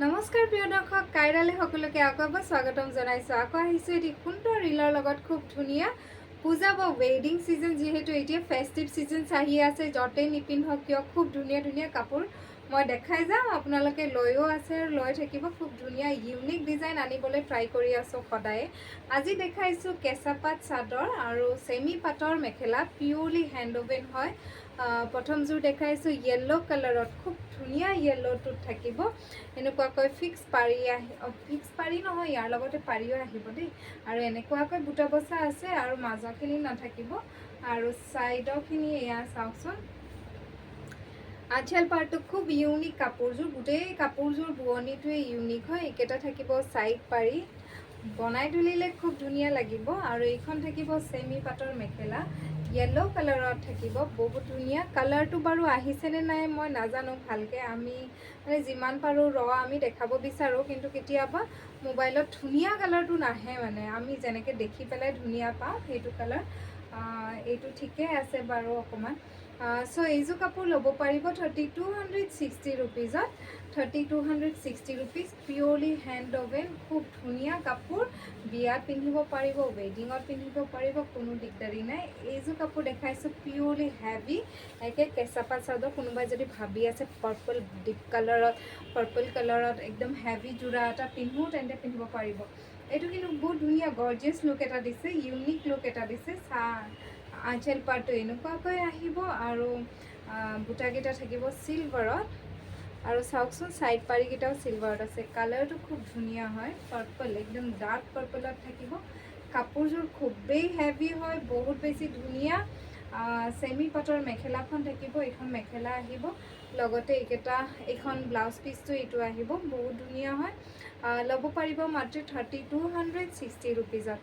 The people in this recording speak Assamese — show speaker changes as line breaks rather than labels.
নমস্কাৰ প্ৰিয় দৰ্শক কাইৰালে সকলোকে আকৌ এবাৰ স্বাগতম জনাইছোঁ। আকৌ আহিছোঁ এটি সুন্দৰ ৰিলৰ লগত খুব ধুনীয়া পূজা বা ৱেডিং ছিজন, যিহেতু এতিয়া ফেষ্টিভ ছিজন আহি আছে, য'তেই নিপিন্ধক কিয় খুব ধুনীয়া ধুনীয়া কাপোৰ মই দেখাই যাম। আপোনালোকে লৈও আছে আৰু লৈ থাকিব। খুব ধুনীয়া ইউনিক ডিজাইন আনিবলৈ ট্ৰাই কৰি আছোঁ সদায়। আজি দেখাইছোঁ কেঁচা পাট চাদৰ আৰু চেমি পাটৰ মেখেলা, পিয়ৰলি হেণ্ড ওভেন হয়। প্ৰথম যোৰ দেখাইছোঁ য়েল্ল' কালাৰত, খুব ধুনীয়া য়েল্ল'টোত থাকিব এনেকুৱাকৈ ফিক্স পাৰি নহয়, ইয়াৰ লগতে পাৰিও আহিব দেই। আৰু এনেকুৱাকৈ বুটা বচা আছে আৰু মাজৰখিনি নাথাকিব আৰু ছাইডৰখিনি এয়া চাওকচোন। আঁচল পাৰ্টটো খুব ইউনিক কাপোৰযোৰ, গোটেই কাপোৰযোৰ বোৱনীটোৱে ইউনিক হয়। এইকেইটা থাকিব ছাইড পাৰি, বনাই তুলিলে খুব ধুনীয়া লাগিব। আৰু এইখন থাকিব চেমি পাটৰ মেখেলা, য়েল্ল' কালাৰত থাকিব, বহুত ধুনীয়া। কালাৰটো বাৰু আহিছেনে নাই মই নাজানো ভালকৈ, আমি মানে যিমান পাৰোঁ আমি দেখাব বিচাৰোঁ, কিন্তু কেতিয়াবা মোবাইলত ধুনীয়া কালাৰটো নাহে, মানে আমি যেনেকৈ দেখি পেলাই ধুনীয়া পাওঁ সেইটো কালাৰ। এইটো ঠিকে আছে বাৰু অকণমান। চ' এইযোৰ কাপোৰ ল'ব পাৰিব 3260 ৰুপিজত, 3260 ৰুপিজ, পিয়ৰলি হেণ্ড ওভেন, খুব ধুনীয়া কাপোৰ। বিয়াত পিন্ধিব পাৰিব, ৱেডিঙত পিন্ধিব পাৰিব, কোনো দিগদাৰী নাই। এইযোৰ কাপোৰ দেখাইছোঁ পিয়ৰলি হেভি, একে কেঁচা পাট চাদৰ। কোনোবাই যদি ভাবি আছে পাৰ্পল কালাৰত একদম হেভি যোৰা এটা পিন্ধো, তেন্তে পিন্ধিব পাৰিব। এইটো কিন্তু বহুত ধুনীয়া গৰ্জিয়াছ লুক এটা দিছে, ইউনিক লুক এটা দিছে। আঁচল পাৰ্টটো এনেকুৱাকৈ আহিব আৰু বুটাকেইটা থাকিব চিলভাৰত। আৰু চাওকচোন ছাইড পাৰিকেইটাও চিলভাৰত আছে। কালাৰটো খুব ধুনীয়া হয়, পাৰ্পল, একদম ডাৰ্ক পাৰ্পলত থাকিব। কাপোৰযোৰ খুবেই হেভি হয়, বহুত বেছি ধুনীয়া। চেমি পাটৰ মেখেলাখন থাকিব, এইখন মেখেলা আহিব, লগতে এইখন ব্লাউজ পিচটো এইটো আহিব, বহুত ধুনীয়া হয়। ল'ব পাৰিব মাত্ৰ 3260 ৰুপিজত।